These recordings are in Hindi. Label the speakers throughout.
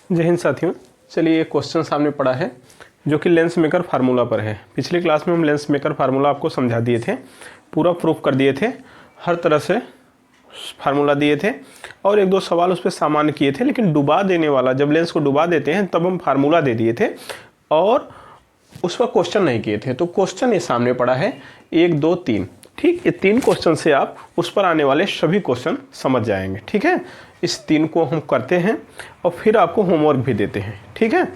Speaker 1: जय हिंद साथियों। चलिए एक क्वेश्चन सामने पड़ा है जो कि लेंस मेकर फार्मूला पर है। पिछली क्लास में हम लेंस मेकर फार्मूला आपको समझा दिए थे, पूरा प्रूफ कर दिए थे, हर तरह से फार्मूला दिए थे और एक दो सवाल उस पर सामान्य किए थे। लेकिन डुबा देने वाला, जब लेंस को डुबा देते हैं तब हम फार्मूला दे दिए थे और उस पर क्वेश्चन नहीं किए थे। तो क्वेश्चन ये सामने पड़ा है 1, 2, 3। ठीक, ये 3 क्वेश्चन से आप उस पर आने वाले सभी क्वेश्चन समझ जाएंगे। ठीक है, इस 3 को हम करते हैं और फिर आपको होमवर्क भी देते हैं। ठीक है,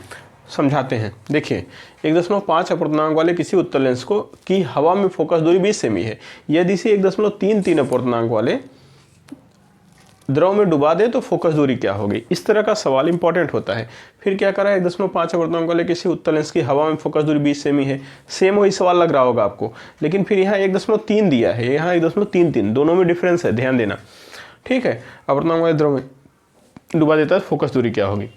Speaker 1: समझाते हैं। देखिए 1.5 अपूर्णांक वाले किसी उत्तल लेंस को की हवा में फोकस दूरी 20 सेमी है। यदि इसे 1.33 अपूर्णांक वाले द्रव में डुबा दे तो फोकस दूरी क्या होगी। इस तरह का सवाल इंपॉर्टेंट होता है। फिर क्या करा है, 1.5 अपूर्णांक वाले किसी उत्तल लेंस की हवा में फोकस दूरी 20 सेमी है। सेम वही सवाल लग रहा होगा आपको, लेकिन फिर यहाँ 1.3 दिया है, यहाँ 1.33, दोनों में डिफरेंस है, ध्यान देना। ठीक है, अपूर्णांक वाले द्रव में डुबा देता है फोकस दूरी क्या होगी।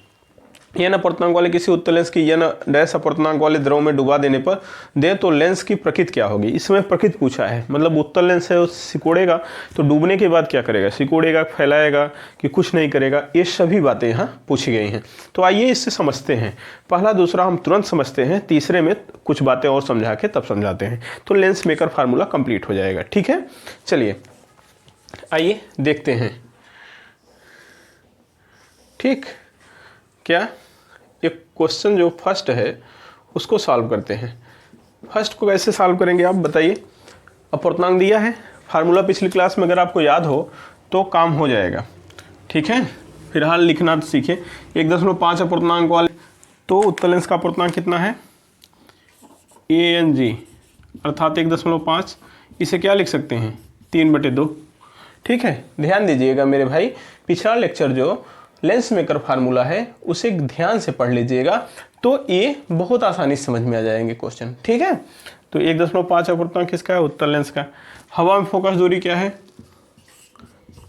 Speaker 1: n अपूर्णांक वाले किसी उत्तल लेंस की n डैश अपूर्णांक वाले द्रव में डुबा देने पर दे तो लेंस की प्रकृति क्या होगी। इसमें प्रकृति पूछा है, मतलब उत्तल लेंस है वो सिकोड़ेगा तो डूबने के बाद क्या करेगा, सिकोड़ेगा, फैलाएगा कि कुछ नहीं करेगा। ये सभी बातें यहाँ पूछी गई हैं। तो आइए इससे समझते हैं। पहला दूसरा हम तुरंत समझते हैं, तीसरे में कुछ बातें और समझा के तब समझाते हैं, तो लेंस मेकर फार्मूला कंप्लीट हो जाएगा। ठीक है, चलिए आइए देखते हैं। ठीक, क्या एक क्वेश्चन जो फर्स्ट है उसको सॉल्व करते हैं। फर्स्ट को कैसे सॉल्व करेंगे आप बताइए। अपूर्णांक दिया है, फार्मूला पिछली क्लास में अगर आपको याद हो तो काम हो जाएगा। ठीक है, फिलहाल लिखना तो सीखिए। 1.5 अपूर्णांक वाले तो उत्तल लेंस का अपूर्णांक कितना है, ANG अर्थात 1.5। इसे क्या लिख सकते हैं, 3/2। ठीक है, ध्यान दीजिएगा मेरे भाई, पिछला लेक्चर जो लेंस मेकर फार्मूला है उसे ध्यान से पढ़ लीजिएगा तो ये बहुत आसानी से समझ में आ जाएंगे क्वेश्चन। ठीक है, तो 1.5 अपूर्णांक किसका है, उत्तल लेंस का। हवा में फोकस दूरी क्या है,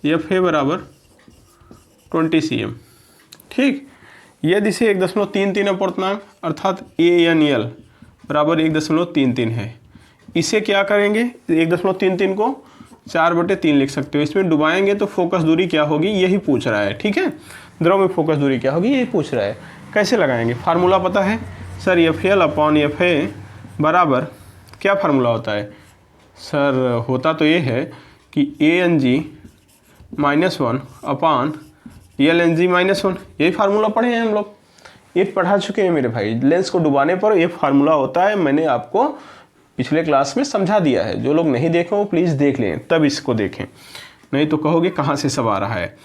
Speaker 1: FA बराबर 20 cm। ठीक, यदि से 1.33 अपूर्णांक अर्थात ANL बराबर 1.33 है, इसे क्या करेंगे, 1.33 को 4/3 लिख सकते हो। इसमें डुबाएंगे तो फोकस दूरी क्या होगी, यही पूछ रहा है। ठीक है, द्रव में फोकस दूरी क्या होगी यही पूछ रहा है। कैसे लगाएंगे, फार्मूला पता है सर, FL/FA बराबर क्या फार्मूला होता है सर, होता तो ये है कि ANG -1 अपान LNG -1। यही फार्मूला पढ़े हैं हम लोग, ये पढ़ा चुके हैं मेरे भाई। लेंस को डुबाने पर ये फार्मूला होता है, मैंने आपको पिछले क्लास में समझा दिया है। जो लोग नहीं देखे वो प्लीज़ देख लें, तब इसको देखें, नहीं तो कहोगे कहाँ से सब आ रहा है।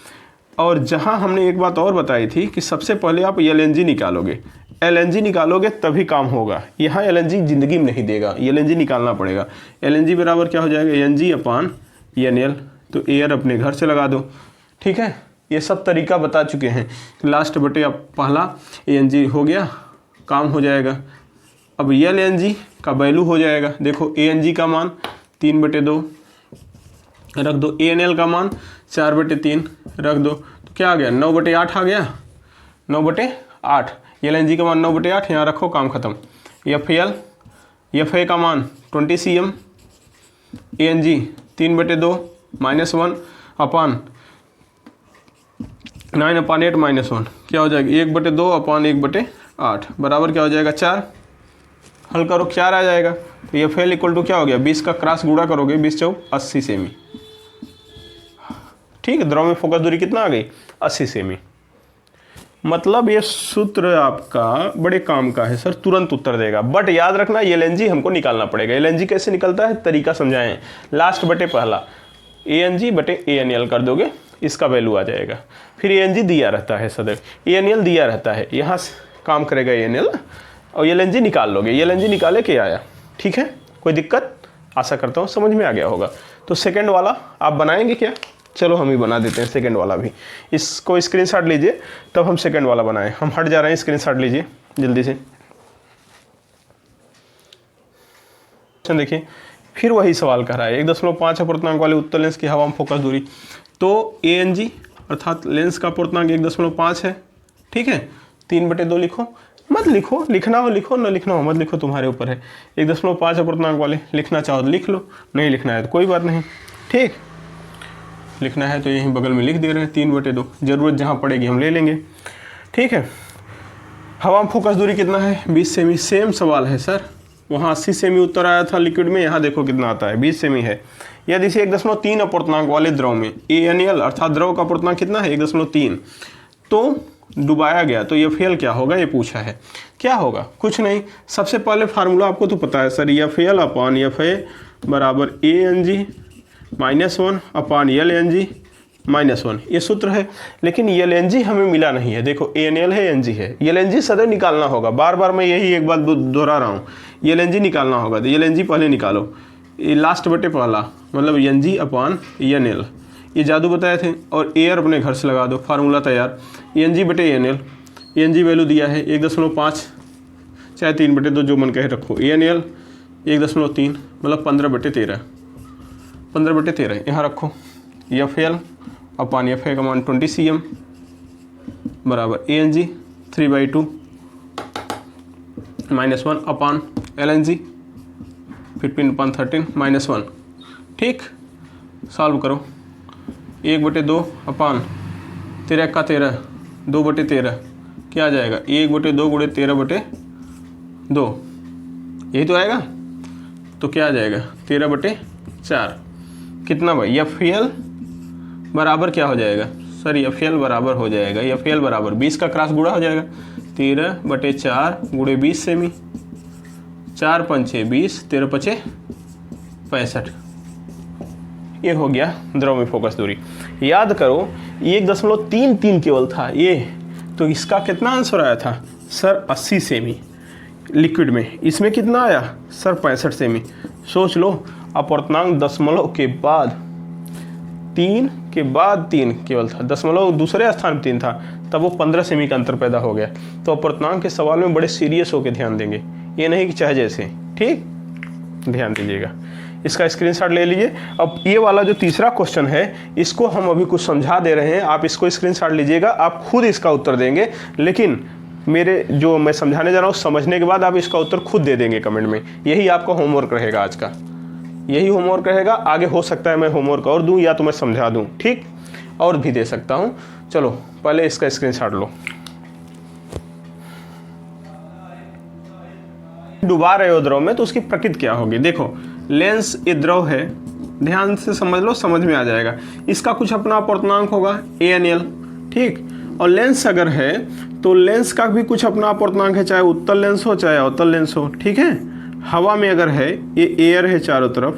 Speaker 1: और जहाँ हमने एक बात और बताई थी कि सबसे पहले आप LNG निकालोगे, LNG निकालोगे तभी काम होगा। यहाँ LNG ज़िंदगी में नहीं देगा, LNG निकालना पड़ेगा। LNG बराबर क्या हो जाएगा, ANG/NL। तो एयर अपने घर से लगा दो। ठीक है, ये सब तरीका बता चुके हैं। लास्ट बटे अब पहला ANG हो गया, काम हो जाएगा। अब LNG का वैल्यू हो जाएगा, देखो ANG का मान 3/2 रख दो, ANL का मान 4/3 रख दो, तो क्या आ गया, 9/8 आ गया, 9/8। LNG का मान 9/8, यहाँ रखो, काम खत्म। FA का मान 20 cm, ANG 3/2 -1 अपान 9/8 -1 क्या हो जाएगा, 1/2 अपान 1/8 बराबर क्या हो जाएगा, 4। हल करो, 4 आ जाएगा। तो FL इक्वल टू क्या हो गया, 20 का क्रॉस गुणा करोगे, 20 चौक 80 सेमी। ठीक है, द्रव में फोकस दूरी कितना आ गई, 80 सेमी। मतलब ये सूत्र आपका बड़े काम का है सर, तुरंत उत्तर देगा। बट याद रखना LNG हमको निकालना पड़ेगा। LNG कैसे निकलता है, तरीका समझाएं। लास्ट बटे पहला ANG/ANL कर दोगे, इसका वैल्यू आ जाएगा। फिर ANG दिया रहता है सदैव, ANL दिया रहता है, यहाँ काम करेगा ANL और LNG निकाल लोगे। LNG निकाले के आया। ठीक है, कोई दिक्कत, आशा करता हूँ समझ में आ गया होगा। तो सेकंड वाला आप बनाएंगे क्या, चलो हम ही बना देते हैं सेकंड वाला भी। इसको स्क्रीनशॉट लीजिए तब हम सेकंड वाला बनाएं। हम हट जा रहे हैं, स्क्रीनशॉट लीजिए जल्दी से। देखिए फिर वही सवाल कर रहा है, 1.5 अपूर्णांक वाले उत्तल लेंस की हवा में फोकस दूरी। तो ANG अर्थात लेंस का अपूर्णांक 1.5 है। ठीक है, 3/2 लिखो, मत लिखो, लिखना हो लिखो, न लिखना हो मत लिखो, तुम्हारे ऊपर है। 1.5 अपूर्णांक वाले लिखना चाहो तो लिख लो, नहीं लिखना है तो कोई बात नहीं। ठीक, लिखना है तो यहीं बगल में लिख दे रहे हैं 3/2, ज़रूरत जहाँ पड़ेगी हम ले लेंगे। ठीक है, हवा में फोकस दूरी कितना है 20 सेमी। सेम सवाल है सर, वहाँ 80 सेमी उत्तर आया था लिक्विड में, यहाँ देखो कितना आता है 20 सेमी है। यदि इसे 1.3 अपूर्णांक वाले द्रव में ANL अर्थात द्रव का अपूर्णांक कितना है 1.3 तो डुबाया गया तो FAL क्या होगा, ये पूछा है। क्या होगा, कुछ नहीं, सबसे पहले फार्मूला आपको तो पता है सर, FAL अपॉन FA बराबर ANG -1 अपॉन LNG -1, ये सूत्र है। लेकिन LNG हमें मिला नहीं है, देखो ANL है NG है, LNG सदैव निकालना होगा, बार बार मैं यही एक बात दोहरा रहा हूँ, LNG निकालना होगा। तो LNG पहले निकालो, ये लास्ट बटे पहला मतलब NG अपॉन NL, ये जादू बताए थे, और एयर अपने घर से लगा दो, फार्मूला तैयार। NG बटे NL, NG वैल्यू दिया है 1.5 चाहे 3/2 जो मन कहे रखो, ANL 1.3 मतलब 15/13, 15/13 यहाँ रखो। FAL अपॉन FA का मान 20 cm बराबर ANG 3/2 -1 अपॉन LNG 15/13 -1। ठीक, सॉल्व करो, 1/2 अपॉन 13 का 13 2/13 क्या आ जाएगा 1/2 गुणे 13/2, यही तो आएगा। तो क्या आ जाएगा 13/4 कितना भाई, FAL बराबर क्या हो जाएगा सर, FAL बराबर हो जाएगा, FAL बराबर 20 का क्रॉस गुणा हो जाएगा 13/4 गुणे 20 सेमी, 4 पंचे 20, 13 पचे 65, ये हो गया द्रव में फोकस दूरी। याद करो 1.33 केवल था ये, तो इसका कितना आंसर आया था सर 80 सेमी लिक्विड में, इसमें कितना आया सर 65 सेमी। सोच लो अपूर्णांक दशमलव के बाद 3 के बाद 3 केवल था, दशमलव दूसरे स्थान पर 3 था, तब वो 15 सेमी का अंतर पैदा हो गया। तो अपूर्णांक के सवाल में बड़े सीरियस होकर ध्यान देंगे, ये नहीं कि चाहे जैसे, ठीक, ध्यान दीजिएगा। इसका स्क्रीनशॉट ले लीजिए। अब ये वाला जो तीसरा क्वेश्चन है इसको हम अभी कुछ समझा दे रहे हैं, आप इसको स्क्रीनशॉट लीजिएगा, आप खुद इसका उत्तर देंगे, लेकिन मेरे जो मैं समझाने जा रहा हूँ समझने के बाद आप इसका उत्तर खुद दे देंगे कमेंट में। यही आपका होमवर्क रहेगा आज का, यही होमवर्क रहेगा। आगे हो सकता है मैं होमवर्क और दूं या तो मैं समझा दूं, ठीक, और भी दे सकता हूं। चलो पहले इसका स्क्रीनशॉट लो। डुबा रहे हो द्रव में तो उसकी प्रकृति क्या होगी, देखो लेंस ये द्रव है, ध्यान से समझ लो, समझ में आ जाएगा। इसका कुछ अपना अपूर्णांक होगा ANL, ठीक, और लेंस अगर है तो लेंस का भी कुछ अपना अपूर्णांक है, चाहे उत्तल लेंस हो चाहे अवतल लेंस हो, ठीक है। हवा में अगर है, ये एयर है चारों तरफ,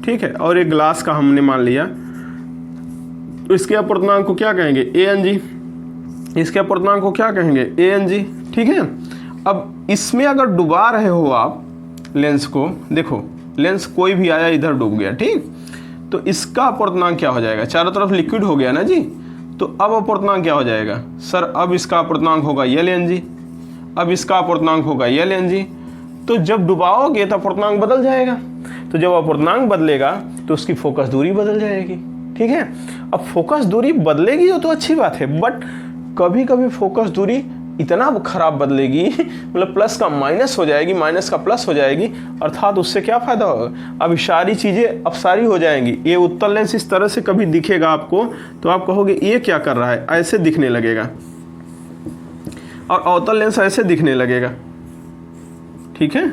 Speaker 1: ठीक है, और एक ग्लास का हमने मान लिया, तो इसके अपूर्णांक को क्या कहेंगे ANG, इसके अपूर्णांक को क्या कहेंगे ANG, ठीक है। अब इसमें अगर डुबा रहे हो आप लेंस को, देखो लेंस कोई भी आया इधर डूब गया, ठीक, तो इसका अपूर्णांक क्या हो जाएगा, चारों तरफ लिक्विड हो गया ना जी, तो अब अपूर्णांक क्या हो जाएगा सर, अब इसका अपूर्णांक होगा LNG, अब इसका अपूर्णांक होगा LNG। तो जब डुबाओगे तो अपूर्णांक बदल जाएगा, तो जब अपूर्णांक बदलेगा तो उसकी फोकस दूरी बदल जाएगी, ठीक है। अब फोकस दूरी बदलेगी तो अच्छी बात है, बट कभी कभी फोकस दूरी इतना खराब बदलेगी, मतलब प्लस का माइनस हो जाएगी, माइनस का प्लस हो जाएगी, अर्थात उससे क्या फायदा होगा, अब सारी चीज़ें अपसारी हो जाएंगी। ये उत्तल लेंस इस तरह से कभी दिखेगा आपको तो आप कहोगे ये क्या कर रहा है, ऐसे दिखने लगेगा, और अवतल लेंस ऐसे दिखने लगेगा, ठीक है,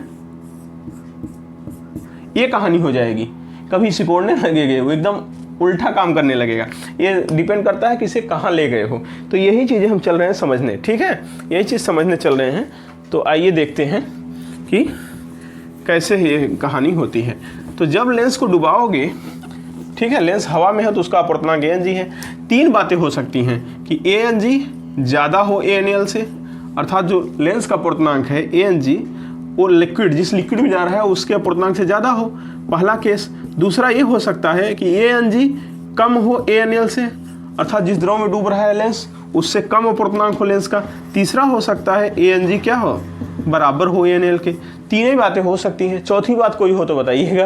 Speaker 1: ये कहानी हो जाएगी। कभी सिकोड़ने लगेगे, वो एकदम उल्टा काम करने लगेगा। ये डिपेंड करता है कि इसे कहाँ ले गए हो। तो यही चीज़ें हम चल रहे हैं समझने, ठीक है, यही चीज़ समझने चल रहे हैं। तो आइए देखते हैं कि कैसे ये कहानी होती है। तो जब लेंस को डुबाओगे, ठीक है, लेंस हवा में है तो उसका अपूर्णांक ANG है। 3 बातें हो सकती हैं कि ANG ज़्यादा हो ANL से, अर्थात जो लेंस का अपूर्णांक है ANG वो लिक्विड, जिस लिक्विड में जा रहा है उसके अपूर्णांक से ज़्यादा हो, पहला केस। दूसरा ये हो सकता है कि ANG कम हो ANL से, अर्थात जिस द्रव में डूब रहा है लेंस उससे कम अपूर्णांक हो लेंस का। तीसरा हो सकता है ANG क्या हो, बराबर हो ANL के। तीनों बातें हो सकती हैं, चौथी बात कोई हो तो बताइएगा।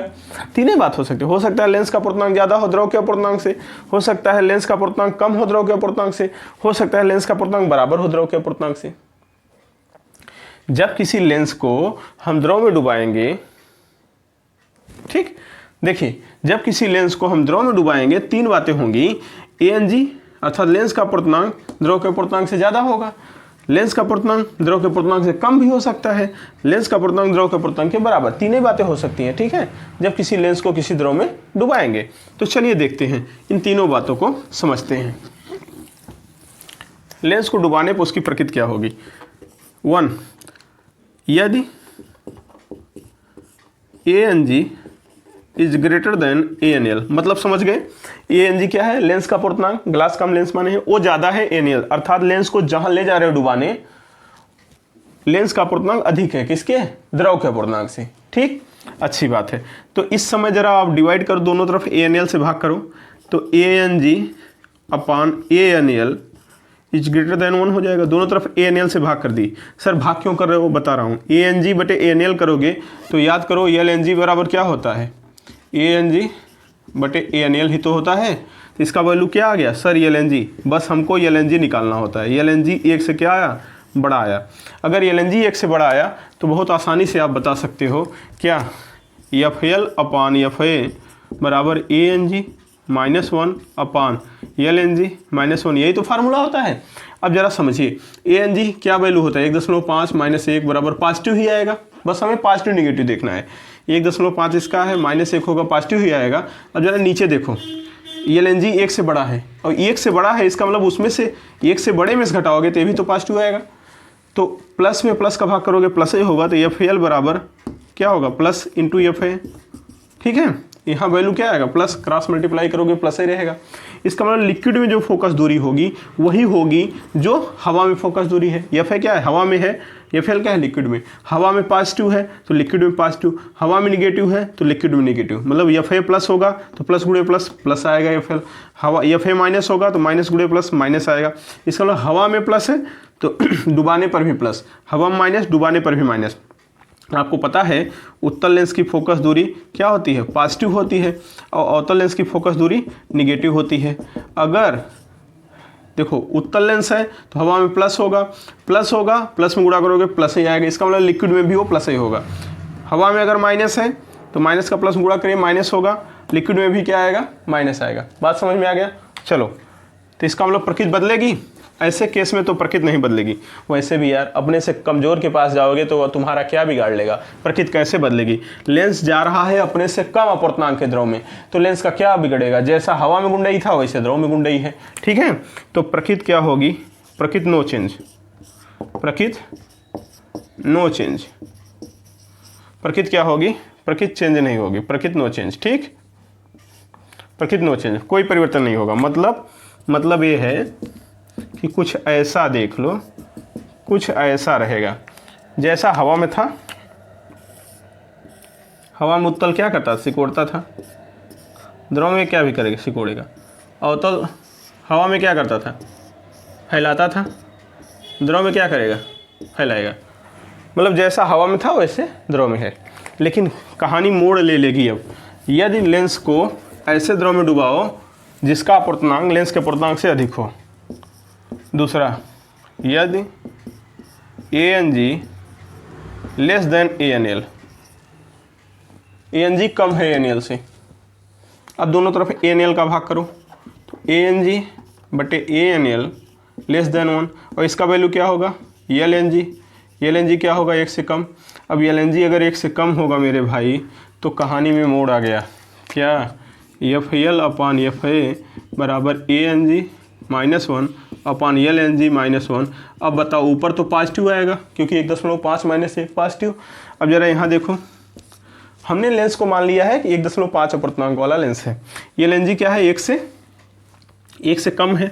Speaker 1: तीनों बात हो सकती है, हो सकता है लेंस का अपूर्णांक ज़्यादा हो द्रव के अपूर्णांक से, हो सकता है लेंस का अपूर्णांक कम हो द्रव के अपूर्णांक से, हो सकता है लेंस का अपूर्णांक बराबर हो द्रव के अपूर्णांक से। जब किसी लेंस को हम द्रव में डुबाएंगे, ठीक, देखिए जब किसी लेंस को हम द्रव में डुबाएंगे 3 बातें होंगी। ANG अर्थात लेंस का अपूर्णांक द्रव के अपूर्णांक से ज़्यादा होगा, लेंस का पूर्णांक द्रव के पूर्णांक से कम भी हो सकता है, लेंस का पूर्णांक द्रव के पूर्णांक के बराबर, तीनों बातें हो सकती हैं, ठीक है, जब किसी लेंस को किसी द्रव में डुबाएंगे। तो चलिए देखते हैं, इन तीनों बातों को समझते हैं। लेंस को डुबाने पर उसकी प्रकृति क्या होगी। 1, यदि ANG is greater than ANL, मतलब समझ गए, ANG क्या है, लेंस का पूर्णांक, ग्लास कम लेंस माने है, वो ज्यादा है ANL, अर्थात लेंस को जहां ले जा रहे हो डुबाने, लेंस का पूर्णांक अधिक है किसके, द्रव के पूर्णांक से। ठीक, अच्छी बात है। तो इस समय जरा आप डिवाइड करो, दोनों तरफ ANL से भाग करो, तो ANG upon ANL is greater than 1 हो जाएगा। दोनों तरफ ANL से भाग कर दी। सर भाग क्यों कर रहे हो, बता रहा हूँ। ANG बटे ANL करोगे तो याद करो LNG बराबर क्या होता है, ANG बटे ANL ही तो होता है। तो इसका वैल्यू क्या आ गया सर, LNG, बस हमको LNG निकालना होता है। LNG 1 से क्या आया, बड़ा आया। अगर LNG 1 से बड़ा आया तो बहुत आसानी से आप बता सकते हो क्या, FL अपान FA बराबर ANG माइनस 1 अपान LNG माइनस 1, यही तो फार्मूला होता है। अब जरा समझिए, ANG क्या वैल्यू होता है, 1.5 माइनस 1 बराबर पॉजिटिव ही आएगा, बस हमें पॉजिटिव निगेटिव देखना है। 1.5 इसका है, माइनस 1 होगा, पॉजिटिव ही आएगा। अब जरा नीचे देखो, LNG 1 से बड़ा है, और 1 से बड़ा है इसका मतलब उसमें से 1 से बड़े में से घटाओगे तो ये भी तो पॉजिटिव आएगा। तो प्लस में प्लस का भाग करोगे प्लस ही होगा, तो FL बराबर क्या होगा, प्लस इंटू FA। ठीक है, यहाँ वैल्यू क्या आएगा, प्लस, क्रॉस मल्टीप्लाई करोगे प्लस ही रहेगा। इसका मतलब लिक्विड में जो फोकस दूरी होगी वही होगी जो हवा में फोकस दूरी है। FA क्या है, हवा में है, FL क्या है, लिक्विड में। हवा में पॉजिटिव है तो लिक्विड में पॉजिटिव, हवा में निगेटिव है तो लिक्विड में निगेटिव, मतलब FA प्लस होगा तो प्लस गुणे प्लस प्लस आएगा FL, हवा FA माइनस होगा तो माइनस गुणे प्लस माइनस आएगा। इसका मतलब हवा में प्लस है तो डुबाने पर भी प्लस, हवा में माइनस, डुबाने पर भी माइनस। आपको पता है उत्तल लेंस की फोकस दूरी क्या होती है, पॉजिटिव होती है, और अवतल लेंस की फोकस दूरी निगेटिव होती है। अगर देखो उत्तल लेंस है तो हवा में प्लस होगा, प्लस में गुणा करोगे प्लस ही आएगा, इसका मतलब लिक्विड में भी वो प्लस ही होगा। हवा में अगर माइनस है तो माइनस का प्लस गुणा करिए माइनस होगा, लिक्विड में भी क्या आएगा, माइनस आएगा। बात समझ में आ गया। चलो, तो इसका मतलब प्रकृति बदलेगी, ऐसे केस में तो प्रकृति नहीं बदलेगी। वैसे भी यार अपने से कमजोर के पास जाओगे तो तुम्हारा क्या बिगाड़ लेगा, प्रकृति कैसे बदलेगी। लेंस जा रहा है अपने से कम अपूर्णांक के द्रव में, तो लेंस का क्या बिगड़ेगा, जैसा हवा में गुंडई था वैसे द्रव में गुंडई है। ठीक है, तो प्रकृति क्या होगी, प्रकृति नो चेंज, प्रकृति नो चेंज, प्रकृति क्या होगी, प्रकृति चेंज नहीं होगी, प्रकृति नो चेंज। ठीक, प्रकृति नो चेंज, कोई परिवर्तन नहीं होगा। मतलब ये है कि कुछ ऐसा देख लो, कुछ ऐसा रहेगा जैसा हवा में था। हवा में उत्तल क्या करता, सिकोड़ता था, द्रव में क्या भी करेगा, सिकोड़ेगा। अवतल हवा में क्या करता था, फैलाता था, द्रव में क्या करेगा, फैलाएगा। मतलब जैसा हवा में था वैसे द्रव में है। लेकिन कहानी मोड़ ले लेगी अब, यदि लेंस को ऐसे द्रव में डुबाओ जिसका अपूर्णांक लेंस के पूर्णांक से अधिक हो। दूसरा, यदि ANG less than ANL, ANG कम है ANL से। अब दोनों तरफ ANL का भाग करो, तो ANG बटे ANL लेस देन 1, और इसका वैल्यू क्या होगा, LNG क्या होगा, 1 से कम। अब LNG अगर 1 से कम होगा मेरे भाई तो कहानी में मोड़ आ गया। क्या, FL अपान FA बराबर ANG माइनस 1 अपान LNG माइनस 1। अब बताओ ऊपर तो पॉजिटिव आएगा क्योंकि 1.5 माइनस 1 पॉजिटिव। अब जरा यहाँ देखो, हमने लेंस को मान लिया है कि 1.5 अपूर्णांक वाला लेंस है। LNG क्या है, 1 से कम है।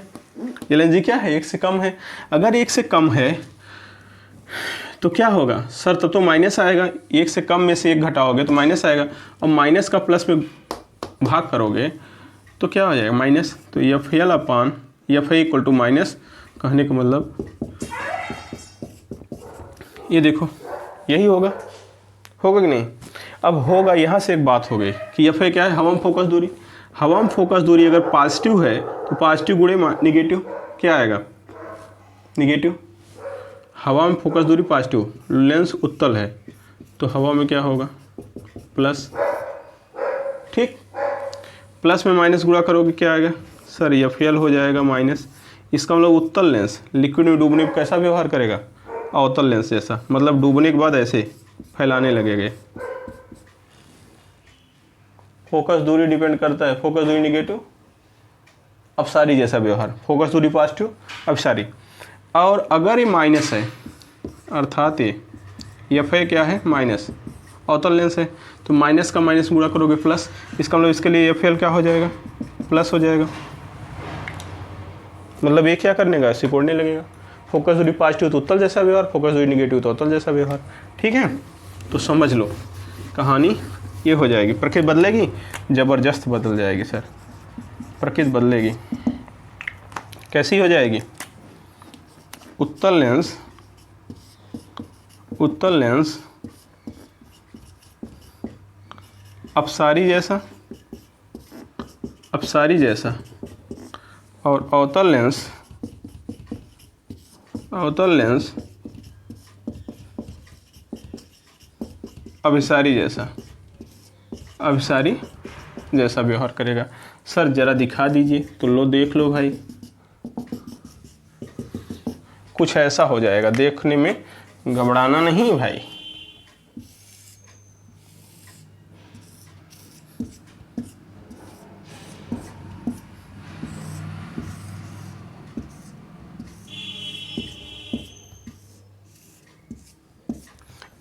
Speaker 1: LNG क्या है, 1 से कम है। अगर 1 से कम है तो क्या होगा सर, तब तो माइनस आएगा। 1 से कम में से 1 घटाओगे तो माइनस आएगा, और माइनस का प्लस में भाग करोगे तो क्या हो जाएगा, माइनस। तो FL upon FA equal to minus, कहने का मतलब ये देखो यही होगा कि नहीं। अब होगा, यहाँ से एक बात हो गई कि FA क्या है, हवा में फोकस दूरी। हवा में फोकस दूरी अगर पॉजिटिव है तो पॉजिटिव गुणे निगेटिव क्या आएगा, निगेटिव। हवा में फोकस दूरी पॉजिटिव, लेंस उत्तल है तो हवा में क्या होगा, प्लस। ठीक, प्लस में माइनस गुणा करोगे क्या आएगा सर, FL हो जाएगा माइनस, इसका मतलब उत्तल लेंस लिक्विड में डूबने पर कैसा व्यवहार करेगा, अवतल लेंस जैसा, मतलब डूबने के बाद ऐसे फैलाने लगेगा। फोकस दूरी डिपेंड करता है, फोकस दूरी निगेटिव अपसारी जैसा व्यवहार, फोकस दूरी पॉजिटिव अपसारी। और अगर ये माइनस है अर्थात ये एफ क्या है माइनस, अवतल लेंस है, तो माइनस का माइनस गुणा करोगे प्लस, इसका मतलब इसके लिए एफ क्या हो जाएगा, प्लस हो जाएगा। मतलब ये क्या करने का, सिकोड़ने लगेगा। फोकस दूरी पॉजिटिव तो उत्तल जैसा व्यवहार, फोकस दूरी निगेटिव तो अवतल जैसा व्यवहार। ठीक है, तो समझ लो कहानी ये हो जाएगी। प्रकृति बदलेगी, ज़बरदस्त बदल जाएगी सर, प्रकृति बदलेगी। कैसी हो जाएगी, उत्तल लेंस अपसारी जैसा और अवतल लेंस अभिसारी जैसा व्यवहार करेगा। सर जरा दिखा दीजिए, तो लो देख लो भाई, कुछ ऐसा हो जाएगा, देखने में घबराना नहीं भाई।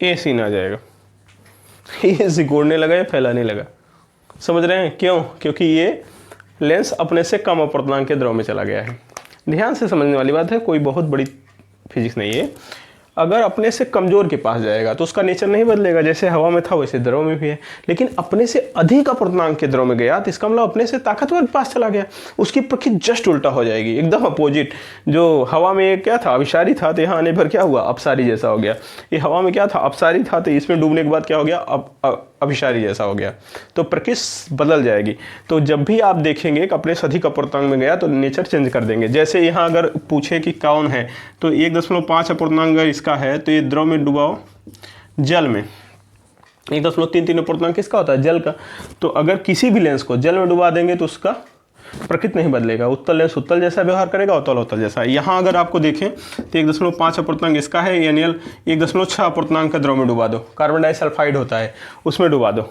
Speaker 1: ए सीन आ जाएगा, ये सिकोड़ने लगा या फैलाने लगा, समझ रहे हैं क्यों, क्योंकि ये लेंस अपने से कम अपर्तनांक के द्रव में चला गया है। ध्यान से समझने वाली बात है, कोई बहुत बड़ी फिजिक्स नहीं है। अगर अपने से कमज़ोर के पास जाएगा तो उसका नेचर नहीं बदलेगा, जैसे हवा में था वैसे द्रव में भी है। लेकिन अपने से अधिक अपर्तनांक के द्रव में गया तो इसका मतलब अपने से ताकतवर के पास चला गया, उसकी प्रकृति जस्ट उल्टा हो जाएगी, एकदम अपोजिट। जो हवा में क्या था, अभिसारी था, तो यहाँ आने पर क्या हुआ, अपसारी जैसा हो गया। ये हवा में क्या था, अपसारी था, तो इसमें डूबने के बाद क्या हो गया, अभिसारी जैसा हो गया। तो प्रकृति बदल जाएगी। तो जब भी आप देखेंगे कि अपने से अधिक अपर्तनांक में गया तो नेचर चेंज कर देंगे। जैसे यहाँ अगर पूछे कि कौन है, तो 1.5 अपर्तनांक अगर इसका है तो ये द्रव में डुबाओ जल में, 1.33 अपर्तनांक किसका होता है, जल का। तो अगर किसी भी लेंस को जल में डुबा देंगे तो उसका प्रकृति नहीं बदलेगा, उत्तल लेंस उत्तल जैसा व्यवहार करेगा, अवतल जैसा। यहाँ अगर आपको देखें तो 1.5 अपर्तनांक इसका है, NaL 1.6 अपर्तनांक का द्रव में डुबा दो, कार्बन डाइसल्फाइड होता है उसमें डुबा दो,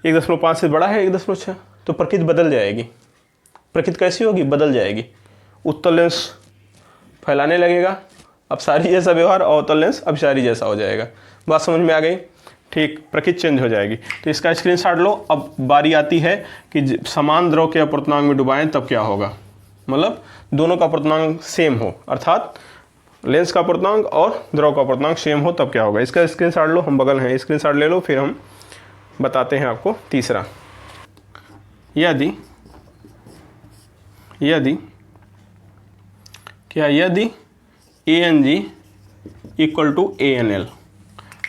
Speaker 1: 1.5 से बड़ा है 1.6, तो प्रकृति बदल जाएगी। प्रकृति कैसी होगी, बदल जाएगी। उत्तल लेंस फैलाने लगेगा, अपसारी जैसा व्यवहार, अवतल लेंस अपसारी जैसा हो जाएगा। बात समझ में आ गई, ठीक, प्रकृति चेंज हो जाएगी। तो इसका स्क्रीनशॉट लो। अब बारी आती है कि समान द्रव के अपर्तनांक में डुबाएं तब क्या होगा, मतलब दोनों का अपर्तनांक सेम हो, अर्थात लेंस का अपर्तनांक और द्रव का अपर्तनांक सेम हो तब क्या होगा। इसका स्क्रीनशॉट लो, हम बगल हैं, स्क्रीनशॉट ले लो, फिर हम बताते हैं आपको तीसरा। यदि ANG इक्वल टू ANL,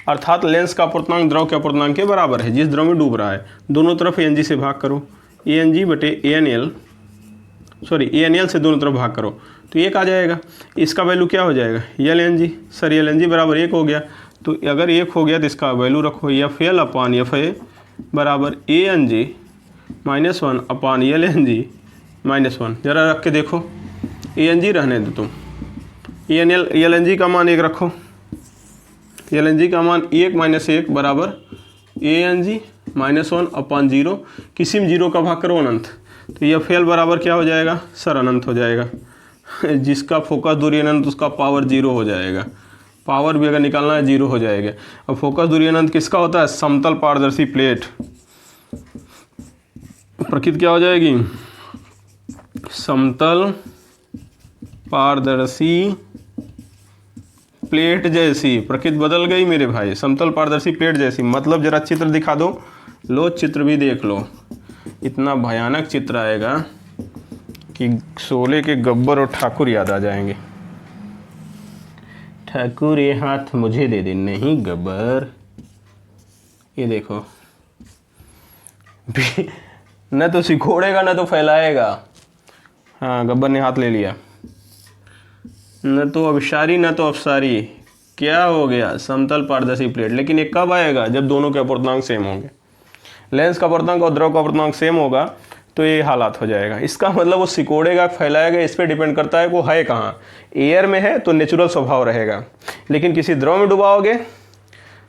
Speaker 1: अर्थात लेंस का अपर्तनांक द्रव के अपर्तनांक के बराबर है जिस द्रव में डूब रहा है, दोनों तरफ ANG से भाग करो, ANG बटे ANL, सॉरी ANL से दोनों तरफ भाग करो तो 1 आ जाएगा। इसका वैल्यू क्या हो जाएगा, LNG, सर LNG बराबर 1 हो गया। तो अगर 1 हो गया तो इसका वैल्यू रखो, FL अपान FA बराबर ANG -1 अपान LNG -1। जरा रख के देखो, ANG रहने दो तुम, LNG का मान 1 रखो, LNG का मान 1 - 1 बराबर ANG -1 अपान 0, किसी में 0 का भाग करो अनंत, तो ये FL बराबर क्या हो जाएगा सर, अनंत हो जाएगा। जिसका फोकस दूरी अनंत उसका पावर 0 हो जाएगा, पावर भी अगर निकालना है 0 हो जाएगा। अब फोकस दूरी अनंत किसका होता है, समतल पारदर्शी प्लेट। प्रकृति क्या हो जाएगी, समतल पारदर्शी प्लेट जैसी। प्रकृति बदल गई मेरे भाई, समतल पारदर्शी प्लेट जैसी। मतलब जरा चित्र दिखा दो, लो चित्र भी देख लो, इतना भयानक चित्र आएगा कि शोले के गब्बर और ठाकुर याद आ जाएंगे। ठाकुर ये हाथ मुझे दे दे, नहीं गब्बर। ये देखो न तो सिकोड़ेगा न तो फैलाएगा। हाँ, गब्बर ने हाथ ले लिया, न तो अभिसारी न तो अपसारी, क्या हो गया, समतल पारदर्शी प्लेट। लेकिन ये कब आएगा, जब दोनों के अपर्तनांक सेम होंगे। लेंस का अपर्तनांक और द्रव का अपर्तनांक सेम होगा तो ये हालात हो जाएगा। इसका मतलब वो सिकोड़ेगा, फैलाएगा, इस पर डिपेंड करता है वो है कहाँ। एयर में है तो नेचुरल स्वभाव रहेगा, लेकिन किसी द्रव में डुबाओगे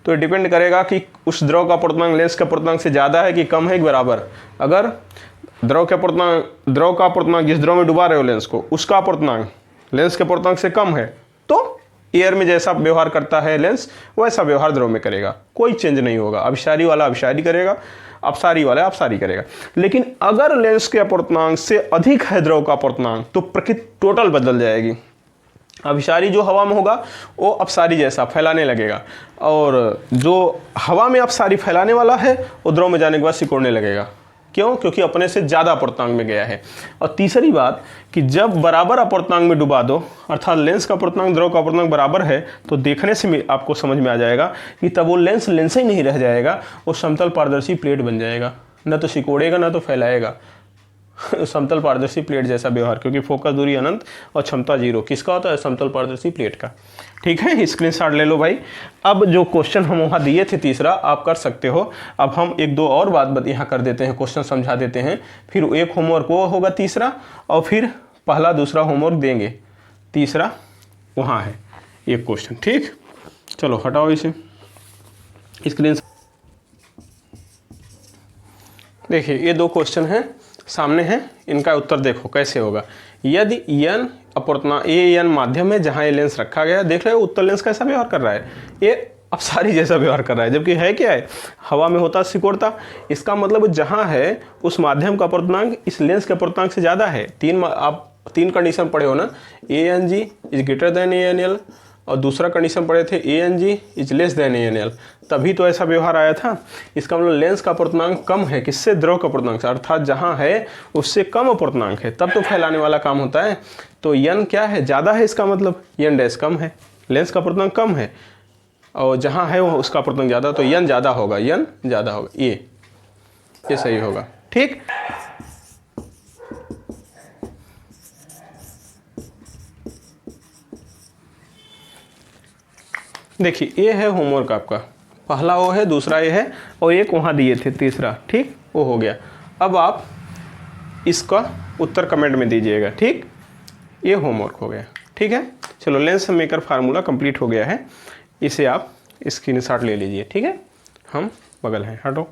Speaker 1: तो डिपेंड करेगा कि उस द्रव का अपर्तनांक लेंस के अपर्तनांक से ज़्यादा है कि कम है कि बराबर। अगर द्रव का अपर्तनांक जिस द्रव में डुबा रहे हो लेंस को, उसका अपर्तनांक लेंस के अपर्तनांक से कम है तो एयर में जैसा व्यवहार करता है लेंस वैसा व्यवहार द्रव में करेगा, कोई चेंज नहीं होगा। अभिसारी वाला अभिसारी करेगा, अपसारी वाला अपसारी करेगा। लेकिन अगर लेंस के अपर्तनांक से अधिक है द्रव का अपर्तनांक तो प्रकृति टोटल बदल जाएगी। अभिसारी जो हवा में होगा वो अपसारी जैसा फैलाने लगेगा, और जो हवा में अपसारी फैलाने वाला है वो द्रव में जाने के बाद सिकुड़ने लगेगा। क्यों? क्योंकि अपने से ज़्यादा अपर्तनांक में गया है। और तीसरी बात कि जब बराबर अपर्तनांक में डुबा दो, अर्थात लेंस का अपर्तनांक द्रव का अपर्तनांक बराबर है, तो देखने से आपको समझ में आ जाएगा कि तब वो लेंस लेंस ही नहीं रह जाएगा, वो समतल पारदर्शी प्लेट बन जाएगा। न तो सिकोड़ेगा न तो फैलाएगा, समतल पारदर्शी प्लेट जैसा व्यवहार, क्योंकि फोकस दूरी अनंत और क्षमता 0 किसका होता है? समतल पारदर्शी प्लेट का। ठीक है, स्क्रीनशॉट ले लो भाई। अब जो क्वेश्चन हम वहाँ दिए थे तीसरा, आप कर सकते हो। अब हम एक दो और बात यहाँ कर देते हैं, क्वेश्चन समझा देते हैं, फिर एक होमवर्क वो होगा तीसरा, और फिर पहला दूसरा होमवर्क देंगे, तीसरा वहाँ है एक क्वेश्चन। ठीक, चलो हटाओ इसे स्क्रीन। देखिए ये दो क्वेश्चन हैं सामने हैं, इनका उत्तर देखो कैसे होगा। यदि n अपर्तनांक n माध्यम है जहां ये लेंस रखा गया, देख रहे हो उत्तर लेंस कैसा व्यवहार कर रहा है, ये अपसारी जैसा व्यवहार कर रहा है, जबकि है क्या है? हवा में होता सिकोड़ता। इसका मतलब जहां है उस माध्यम का अपर्तनांक इस लेंस के अपर्तनांक से ज़्यादा है। आप तीन कंडीशन पढ़े हो ना, ANG is greater than ANL, और दूसरा कंडीशन पढ़े थे ANG is less than ANL, तभी तो ऐसा व्यवहार आया था। इसका मतलब लेंस का अपर्तनांक कम है किससे? द्रव का अपर्तनांक से, अर्थात जहाँ है उससे कम अपर्तनांक है, तब तो फैलाने वाला काम होता है। तो n क्या है? ज़्यादा है, इसका मतलब n डैश कम है, लेंस का अपर्तनांक कम है और जहाँ है वो उसका अपर्तनांक ज़्यादा, तो n ज़्यादा होगा, n ज़्यादा होगा, ये सही होगा। ठीक, देखिए ये है होमवर्क आपका, पहला वो है, दूसरा ये है, और एक वहाँ दिए थे तीसरा। ठीक, वो हो गया। अब आप इसका उत्तर कमेंट में दीजिएगा। ठीक, ये होमवर्क हो गया। ठीक है, चलो लेंस मेकर फार्मूला कंप्लीट हो गया है, इसे आप स्क्रीनशॉट ले लीजिए। ठीक है, हम बगल हैं, हटो।